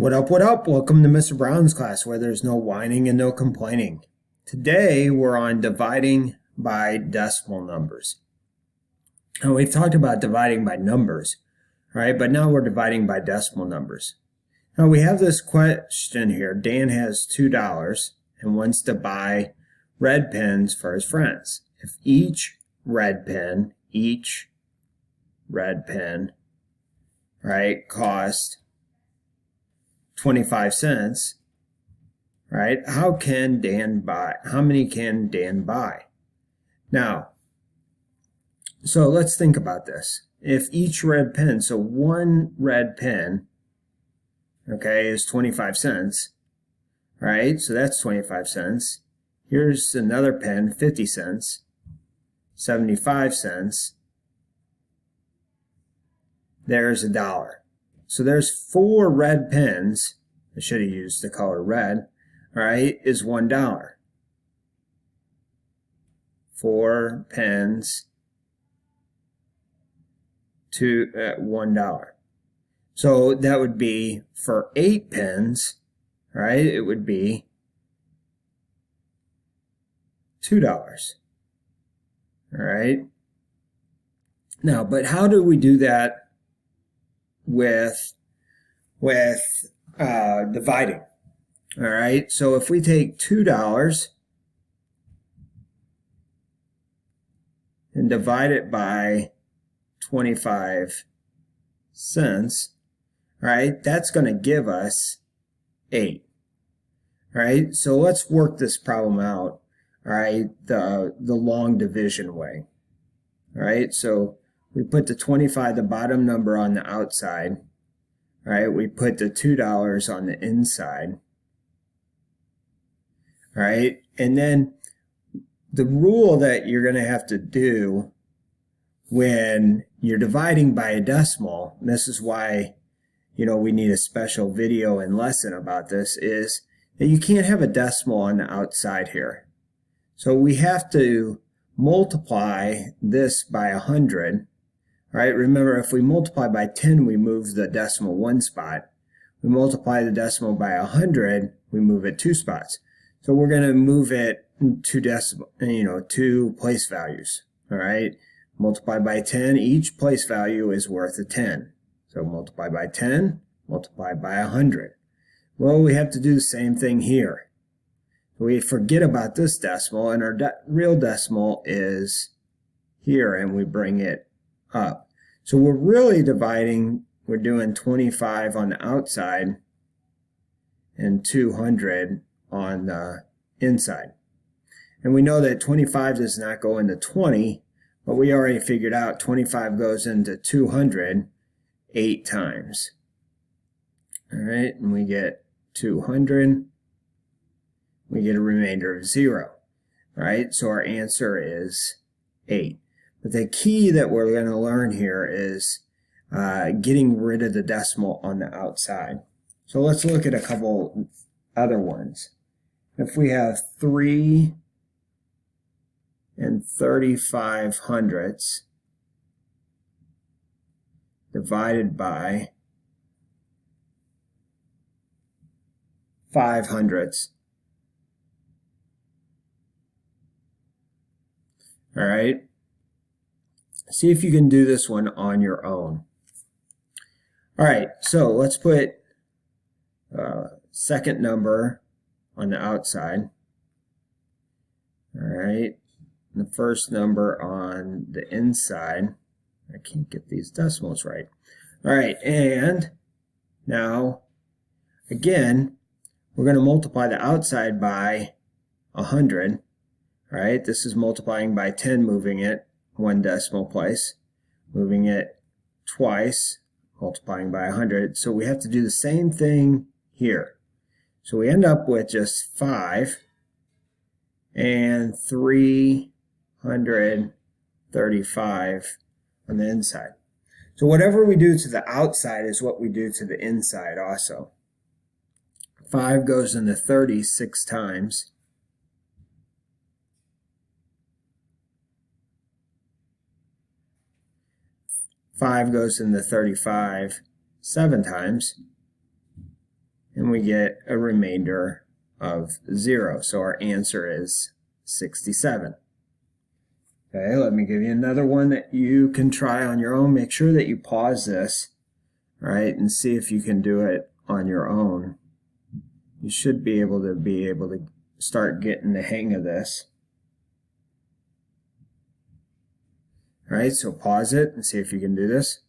What up, what up? Welcome to Mr. Brown's class where there's no whining and no complaining. Today we're on dividing by decimal numbers. Now we've talked about dividing by numbers, right? But now we're dividing by decimal numbers. Now we have this question here. Dan has $2 and wants to buy red pens for his friends. If each red pen, right, cost 25 cents, right? How many can Dan buy? Now, so let's think about this. If each red pen, so one red pen, okay, is 25 cents, right? So that's 25 cents. Here's another pen, 50 cents, 75 cents. There's $1. So there's 4 red pens. I should have used the color red. All right, is $1. 4 pens to $1. So that would be for 8 pens, right? It would be $2. All right. Now, but how do we do that with dividing? All right, so if we take $2 and divide it by 25 cents, right, that's going to give us 8. All right, so let's work this problem out, all right, the long division way. All right, so we put the 25, the bottom number, on the outside. All right, we put the $2 on the inside. All right, and then the rule that you're going to have to do when you're dividing by a decimal, and this is why, we need a special video and lesson about this, is that you can't have a decimal on the outside here. So we have to multiply this by 100. Right? Remember, if we multiply by 10, we move the decimal 1 spot. We multiply the decimal by 100, we move it 2 spots. So we're going to move it 2 place values. All right? Multiply by 10, each place value is worth a 10. So multiply by 10, multiply by 100. Well, we have to do the same thing here. We forget about this decimal, and our real decimal is here, and we bring it up. So we're really dividing, we're doing 25 on the outside and 200 on the inside. And we know that 25 does not go into 20, but we already figured out 25 goes into 200 8 times. All right, and we get 200. We get a remainder of 0. All right, so our answer is 8. But the key that we're going to learn here is getting rid of the decimal on the outside. So let's look at a couple other ones. If we have 3 35 divided by 5 hundredths. All right. See if you can do this one on your own. All right, so let's put second number on the outside. All right, the first number on the inside. I can't get these decimals right. All right, and now, again, we're going to multiply the outside by 100. All right, this is multiplying by 10, moving it 1 decimal place, moving it twice, multiplying by 100. So we have to do the same thing here. So we end up with just 5 and 335 on the inside. So whatever we do to the outside is what we do to the inside also. 5 goes into 30 6 times. 5 goes into 35 7 times. and we get a remainder of 0. So our answer is 67. Okay, let me give you another one that you can try on your own. Make sure that you pause this, right, and see if you can do it on your own. You should be able to start getting the hang of this. All right, so pause it and see if you can do this.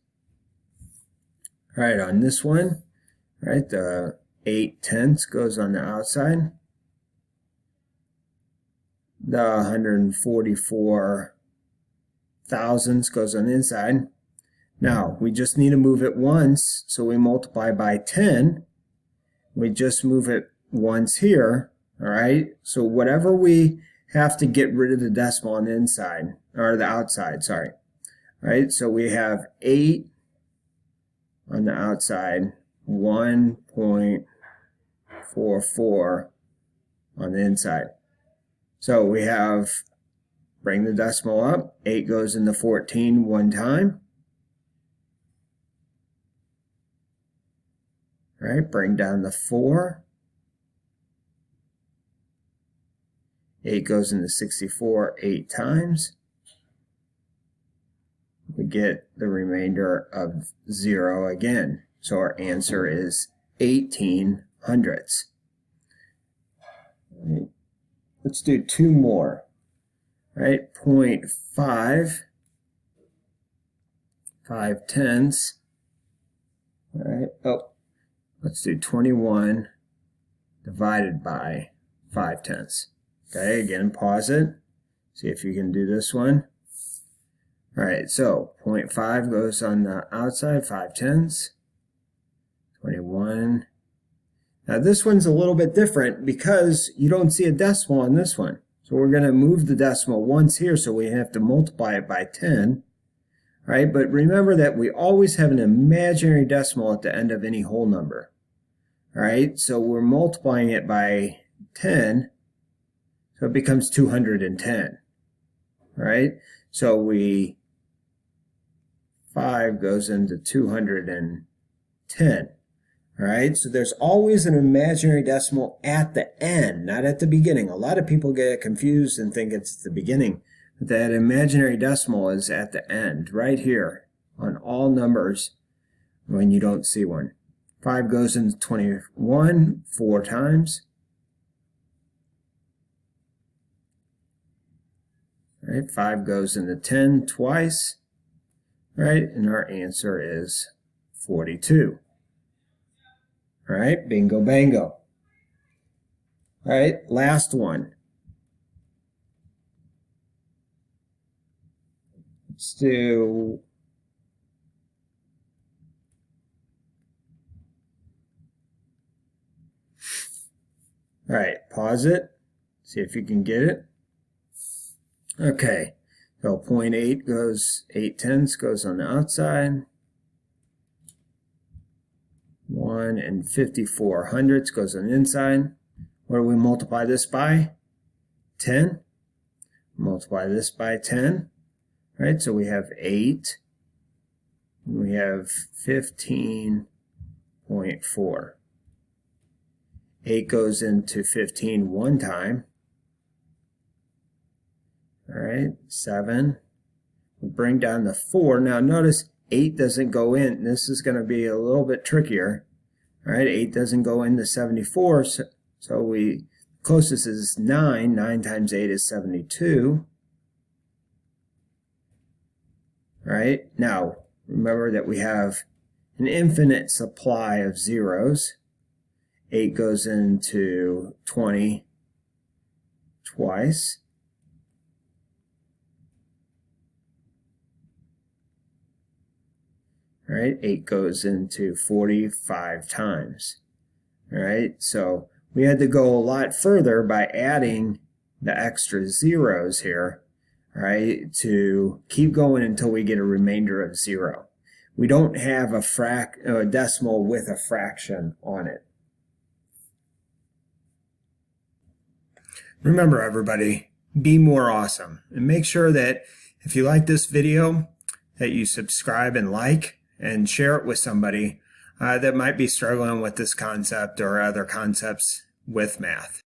All right, on this one, right, the 8/10 goes on the outside. The 144 thousandths goes on the inside. Now, we just need to move it once, so we multiply by 10. We just move it once here, all right? So whatever we have to get rid of the decimal on the inside, or the outside, sorry. All right, so we have 8 on the outside, 1.44 on the inside. So we have, bring the decimal up, 8 goes into 14 one time. All right, bring down the 4. 8 goes into 64 8 times. We get the remainder of 0 again. So our answer is 18 hundredths. Right. Let's do 2 more. Right, 0.5, 5/10. All right, oh, let's do 21 divided by 5/10. Okay, again, pause it. See if you can do this one. All right, so 0.5 goes on the outside, 5/10. 21. Now this one's a little bit different because you don't see a decimal on this one. So we're going to move the decimal once here, so we have to multiply it by 10. All right, but remember that we always have an imaginary decimal at the end of any whole number. All right, so we're multiplying it by 10, so it becomes 210. All right, so 5 goes into 210. All right, so there's always an imaginary decimal at the end, not at the beginning. A lot of people get confused and think it's the beginning, but that imaginary decimal is at the end, right here, on all numbers when you don't see one. 5 goes into 21 4 times. All right, 5 goes into 10 twice, right, and our answer is 42. All right, bingo bango. All right, last one. Let's do all right, pause it. See if you can get it. Okay, so 0.8 goes 8/10 goes on the outside. 1 54 hundredths goes on the inside. What do we multiply this by? 10. Multiply this by 10. Right, so we have 8. And we have 15.4. 8 goes into 15 one time. All right, 7. We bring down the 4. Now notice 8 doesn't go in. This is going to be a little bit trickier. All right, 8 doesn't go into 74, so we closest is 9. 9 times 8 is 72. All right, now remember that we have an infinite supply of zeros. 8 goes into 20 twice. All right, 8 goes into 45 times. All right, so we had to go a lot further by adding the extra zeros here, all right, to keep going until we get a remainder of 0. We don't have a decimal with a fraction on it. Remember, everybody, be more awesome. And make sure that if you like this video, that you subscribe and like, and share it with somebody that might be struggling with this concept or other concepts with math.